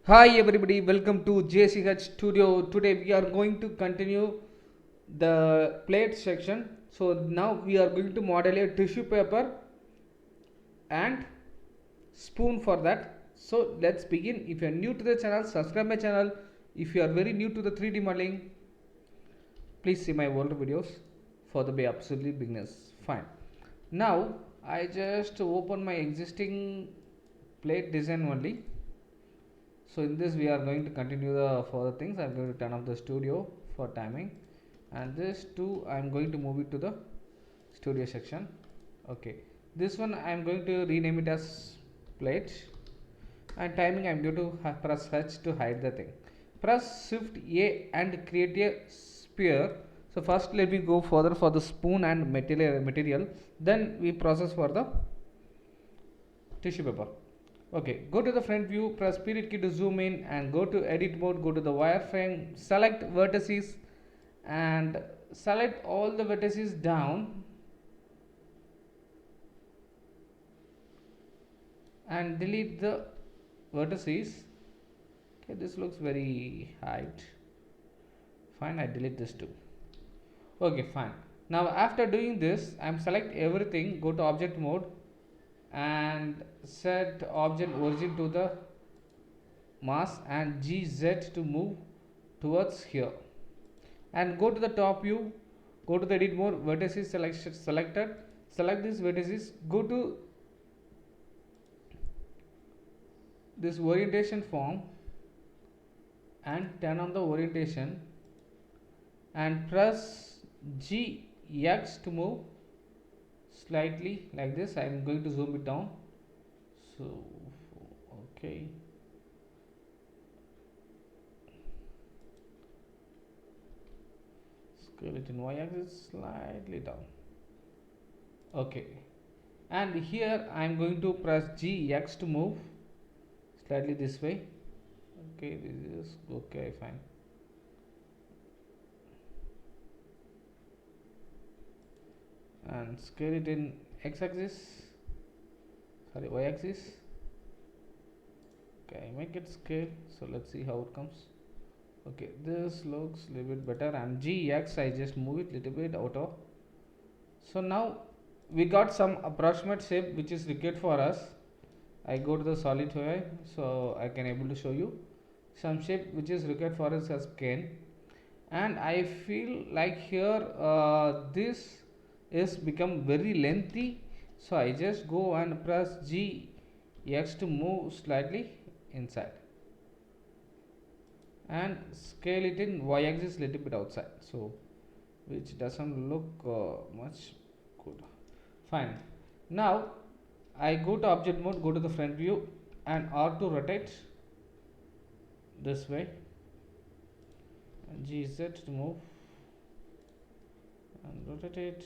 Hi everybody, welcome to JCH Studio. Today we are going to continue the plate section. So now we are going to model a tissue paper and spoon for that. So let's begin. If you are new to the channel, subscribe my channel. If you are very new to the 3D modeling, please see my older videos for the absolutely beginners. Fine. Now I just open my existing plate design only. So in this we are going to continue the further things. I'm going to turn off the studio for timing, and this too I'm going to move it to the studio section. Okay, this one I'm going to rename it as plate, and timing I'm going to press H to hide the thing. Press Shift A and create a sphere. So first let me go further for the spoon and material, then we process for the tissue paper. Okay, go to the front view, press period key to zoom in, and go to edit mode, go to the wireframe, select vertices and select all the vertices down and delete the vertices. Okay, this looks very height. Fine, I delete this too. Okay, fine. Now after doing this, I'm select everything, go to object mode and set object origin to the mass and GZ to move towards here, and go to the top view, go to the edit mode, vertices selected, select these vertices, go to this orientation form and turn on the orientation and press GX to move slightly like this. I am going to zoom it down. So okay, scale it in y-axis slightly down. Okay, and here I am going to press GX to move slightly this way. Okay, this is okay, fine. And scale it in y-axis. Okay, make it scale. So let's see how it comes. Okay, this looks a little bit better, and GX I just move it little bit out of. So now we got some approximate shape which is required for us. I go to the solid UI, so I can able to show you some shape which is required for us as cane, and I feel like here this is become very lengthy, so I just go and press G X to move slightly inside and scale it in y-axis little bit outside, so which doesn't look much good. Fine. Now I go to object mode, go to the front view and R to rotate this way, and GZ to move and rotate it,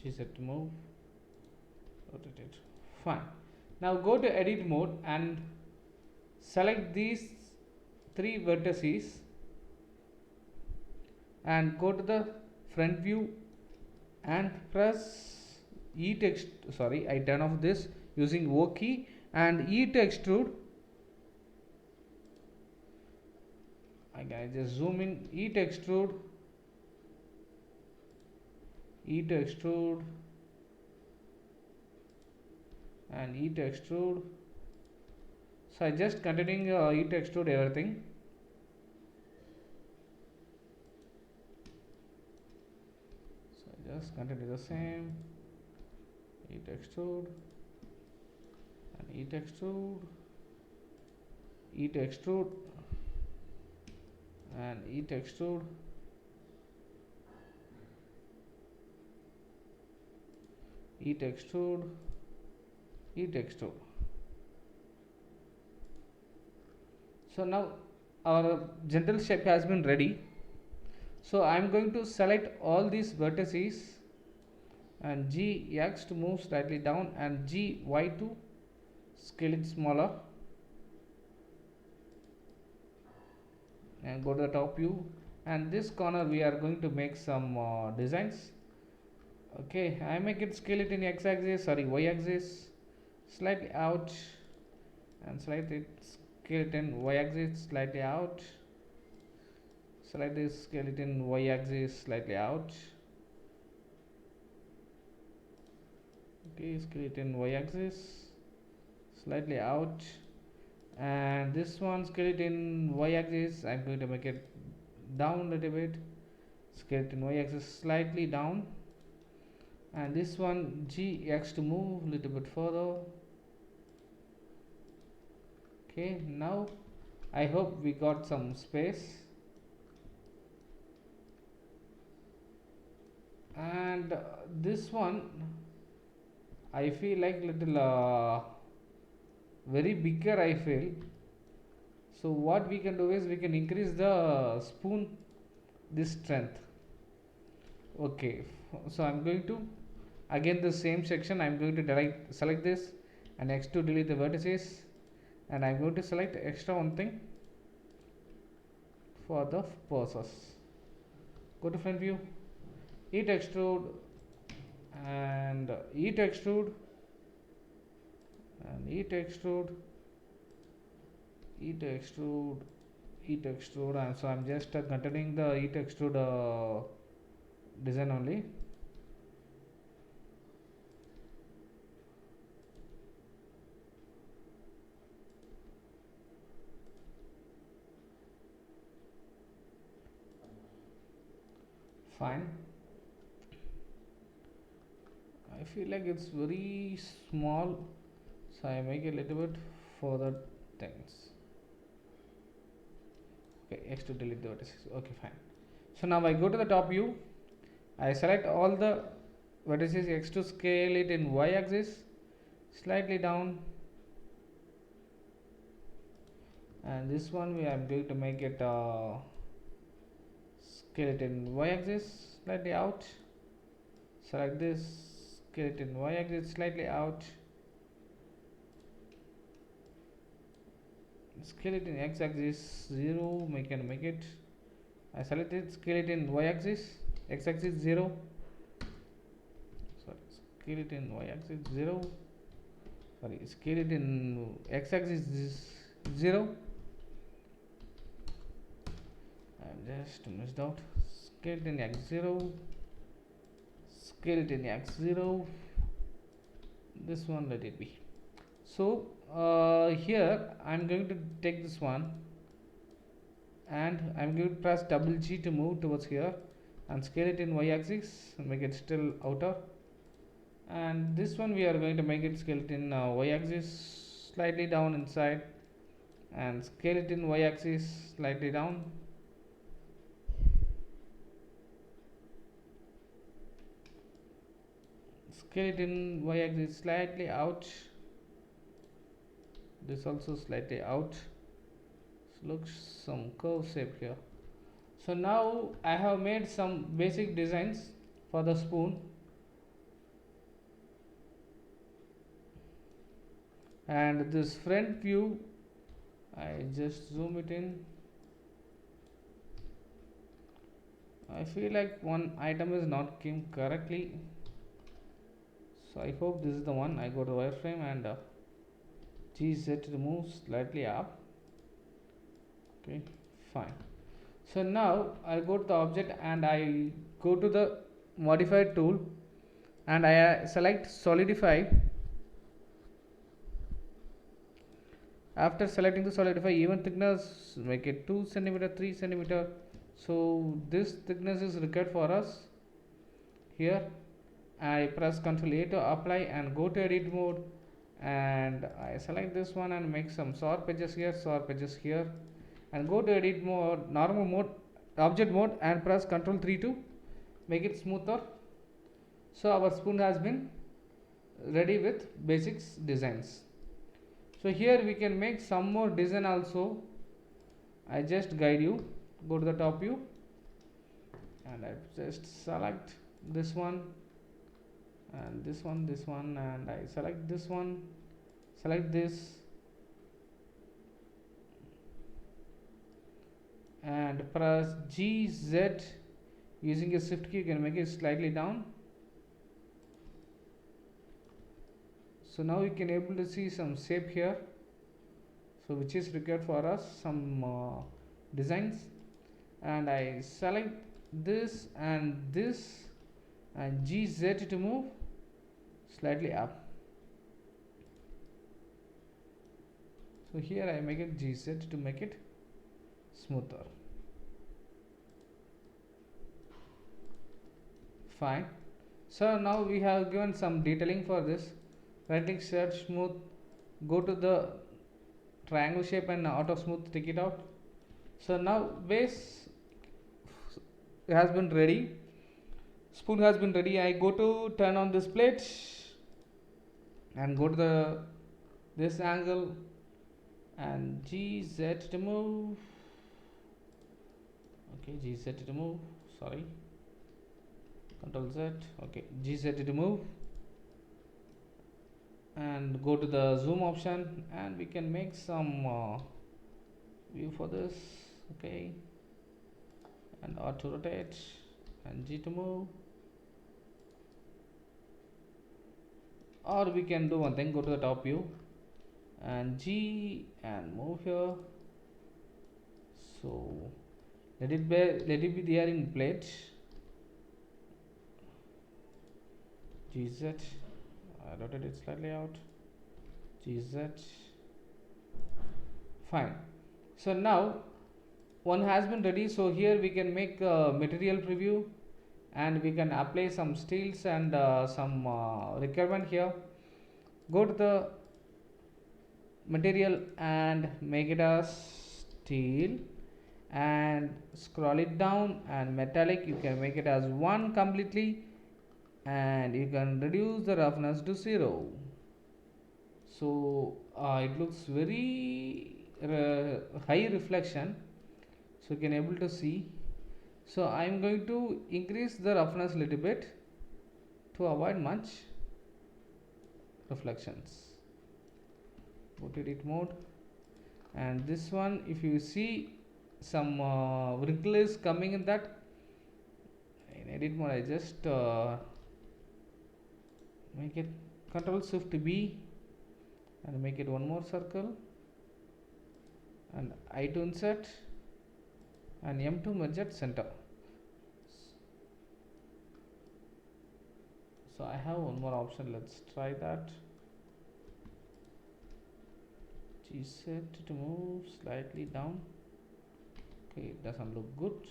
GZ to move, rotate it. Fine. Now go to edit mode and select these three vertices and go to the front view and press E to sorry, I turn off this using O key and E to extrude. I just zoom in, E to extrude, E to extrude and E to extrude. So I just continuing E to extrude everything. So I just continue the same, E to extrude and E to extrude, E to extrude and E to extrude, E to extrude, E to extrude. So now our general shape has been ready. So I am going to select all these vertices and GX to move slightly down and GY to scale it smaller and go to the top view, and this corner we are going to make some designs. Okay, I make it scale it in y-axis slightly out and select it skeleton y-axis slightly out. Select this skeleton y-axis slightly out. Okay, skeleton y-axis slightly out, and this one skeleton y-axis I'm going to make it down a little bit. Skeleton y-axis slightly down, and this one g-x to move a little bit further. Okay, now I hope we got some space, and this one I feel like little very bigger I feel. So what we can do is we can increase the spoon this strength. Okay, so I'm going to again the same section, I'm going to select this and next to delete the vertices, and I'm going to select extra one thing for the process. Go to front view, eat extrude, and eat extrude, and eat extrude, eat extrude, eat extrude, and so I'm just continuing the eat extrude design only. Fine. I feel like it's very small, so I make a little bit further things. Okay, X to delete the vertices. Okay, fine. So now I go to the top view, I select all the vertices X to scale it in Y axis slightly down, and this one I am going to make it scale it in Y axis slightly out. Select this, scale it in Y axis slightly out, scale it in X axis 0, make it. I select it, scale it in Y axis, X axis 0, sorry, scale it in Y axis 0, sorry, scale it in X axis 0, I just missed out. Scale it in X 0, scale it in X 0, this one let it be. So here I'm going to take this one and I'm going to press double G to move towards here and scale it in Y axis and make it still outer, and this one we are going to make it scale it in Y axis slightly down inside and scale it in Y axis slightly down, scale it in Y axis slightly out, this also slightly out. So looks some curve shape here. So now I have made some basic designs for the spoon, and this front view I just zoom it in. I feel like one item is not came correctly, so I hope this is the one. I go to wireframe and GZ to move slightly up. Okay, fine. So now I go to the object and I go to the modify tool and I select solidify. After selecting the solidify, even thickness make it 2 centimeter, 3 centimeter. So this thickness is required for us. Here I press Ctrl A to apply and go to edit mode, and I select this one and make some sharp edges here, and go to edit mode, normal mode, object mode, and press Ctrl 3 to make it smoother. So our spoon has been ready with basics designs. So here we can make some more design also. I just guide you, go to the top view and I just select this one and this one, and I select this one, select this and press GZ. Using a shift key you can make it slightly down. So now you can able to see some shape here. so which is required for us some designs, and I select this and GZ to move slightly up. So here I make it GZ to make it smoother. Fine. So now we have given some detailing for this. Right click, set smooth, go to the triangle shape and auto smooth, take it out. So now base has been ready, spoon has been ready. I go to turn on this plate and go to this angle and GZ to move. Okay, GZ to move, sorry, Control Z. Okay, GZ to move, and go to the zoom option, and we can make some view for this. Okay, and auto rotate and G to move, or we can do one thing, go to the top view and G and move here. So let it be there in plate. GZ, I rotate it slightly out. GZ, fine. So now one has been ready. So here we can make a material preview, and we can apply some steels and some requirement here. Go to the material and make it as steel, and scroll it down, and metallic you can make it as 1 completely, and you can reduce the roughness to 0. So it looks very high reflection, so you can able to see. So I am going to increase the roughness a little bit to avoid much reflections. Go to edit mode, and this one, if you see some wrinkle is coming in that, in edit mode I just make it Control Shift B and make it one more circle, and I to insert and M to merge at center. So I have one more option, let's try that. G set to move slightly down. Okay, it doesn't look good.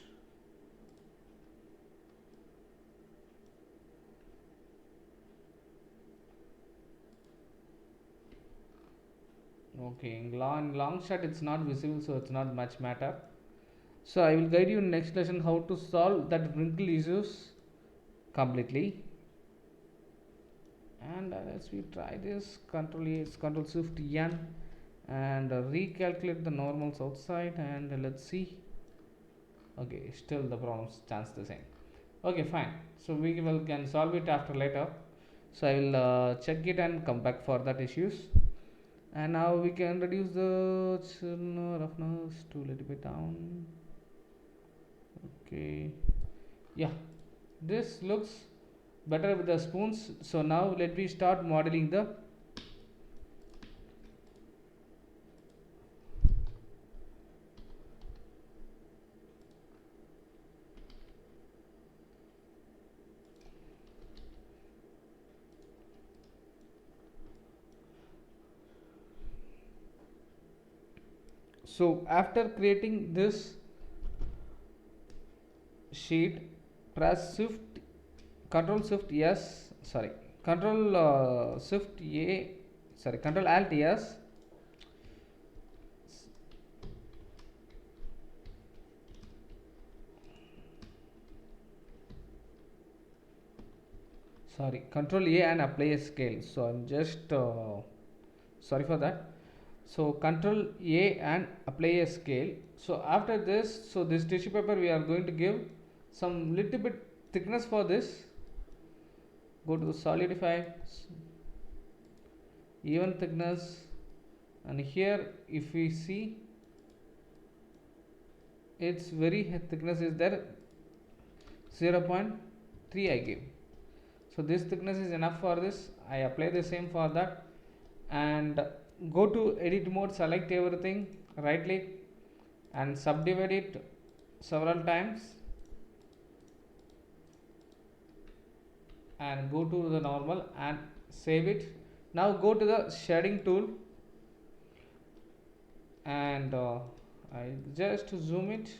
Okay, in long shot it's not visible, so it's not much matter. So I will guide you in next lesson how to solve that wrinkle issues completely. And let's we try this. Control Shift N and recalculate the normals outside, and let's see. Okay, still the problem stands the same. Okay, fine. So we can solve it after later. So I will check it and come back for that issues. And now we can reduce the roughness to a little bit down. Okay, yeah, this looks better with the spoons. So now let me start modeling the so after creating this sheet, press Shift Control Shift S, sorry, Control Shift A, sorry, Control Alt S, sorry, Control A and apply a scale. So I'm just sorry for that. So Control A and apply a scale. So after this, so this tissue paper we are going to give some little bit thickness for this. Go to the solidify, even thickness, and here if we see its very thickness is there 0.3 I give. So this thickness is enough for this. I apply the same for that, and go to edit mode, select everything, right click and subdivide it several times and go to the normal and save it. Now go to the shading tool and I just zoom it.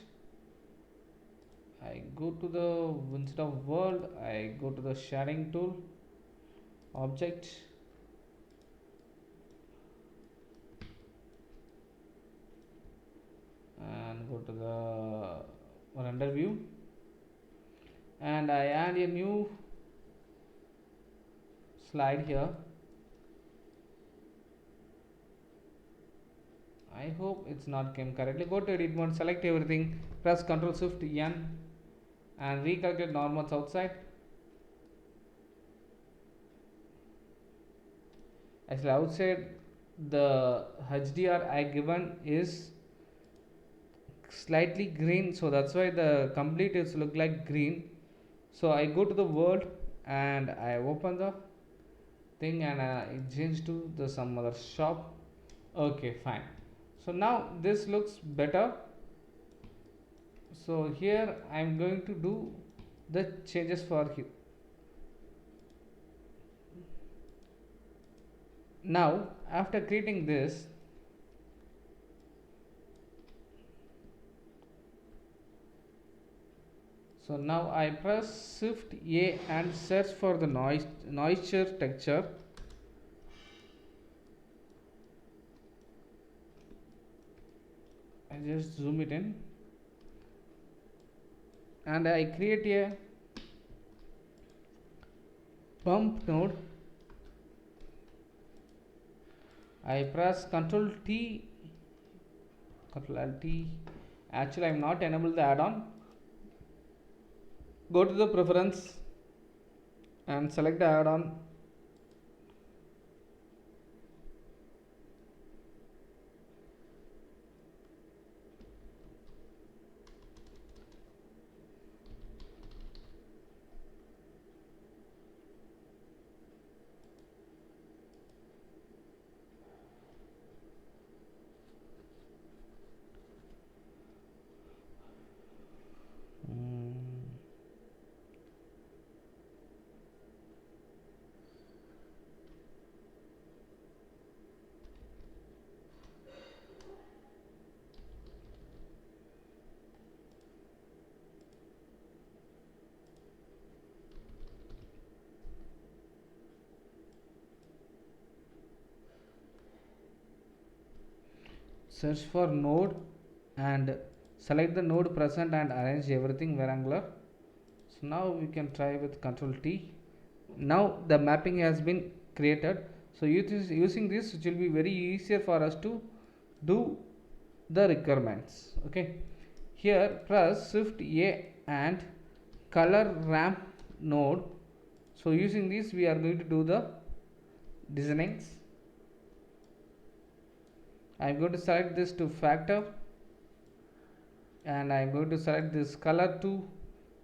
I go to the, instead of world, I go to the shading tool, object, and go to the render view and I add a new slide here. I hope it's not came correctly. Go to edit mode, select everything, press Ctrl Shift N and recalculate normals outside. Actually outside the HDR I given is slightly green, so that's why the complete is look like green. So I go to the world and I open the thing and I change to the some other shop. Okay, fine. So now this looks better. So here I am going to do the changes for you. Now after creating this, so now I press Shift A and search for the noise texture. I just zoom it in and I create a bump node. I press Ctrl T, Ctrl Alt T. Actually I am not enabled the add-on. Go to the preference and select the add-on. Search for node and select the node present and arrange everything rectangular. So now we can try with Ctrl T. Now the mapping has been created. So using this it will be very easier for us to do the requirements. Okay, here press Shift A and color ramp node. So using this we are going to do the designs. I am going to select this to factor and I am going to select this color to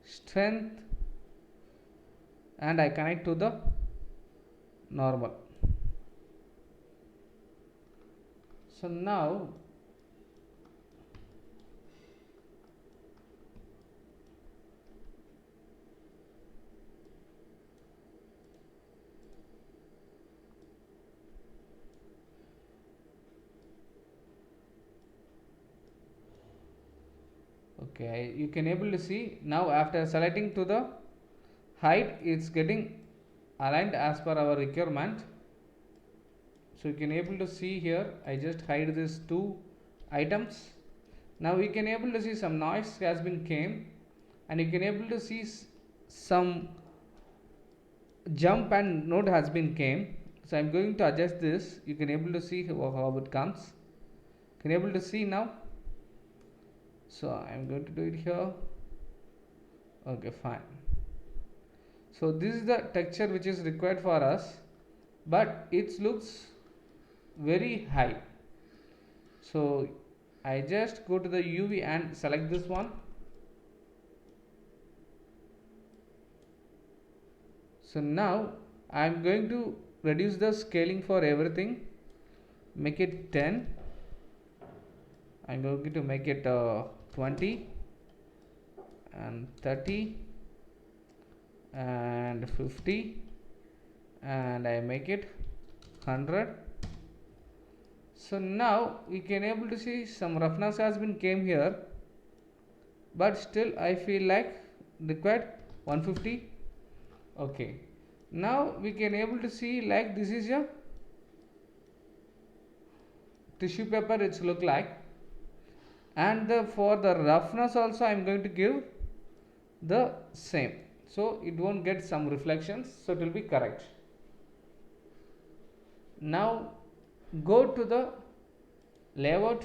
strength and I connect to the normal. So now okay, you can able to see now after selecting to the height it's getting aligned as per our requirement. So you can able to see here I just hide these two items. Now we can able to see some noise has been came and you can able to see some jump and node has been came. So I'm going to adjust this. You can able to see how it comes. Can able to see now. So I'm going to do it here. Okay, fine. So this is the texture which is required for us, but it looks very high. So I just go to the UV and select this one. So now I am going to reduce the scaling for everything. make it 10. I'm going to make it 20 and 30 and 50, and I make it 100. So now we can able to see some roughness has been came here, but still I feel like required 150. Okay, now we can able to see like this is a tissue paper it's look like, and for the roughness also I am going to give the same, so it won't get some reflections, so it will be correct. Now go to the layout,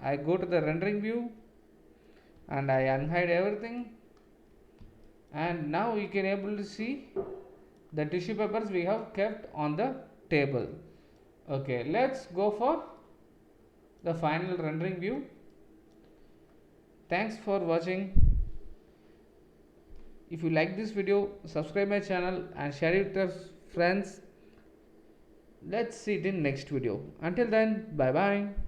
I go to the rendering view and I unhide everything, and now you can able to see the tissue papers we have kept on the table. Okay, let's go for the final rendering view. Thanks for watching. If you like this video, subscribe my channel and share it with your friends. Let's see it in next video. Until then, bye bye.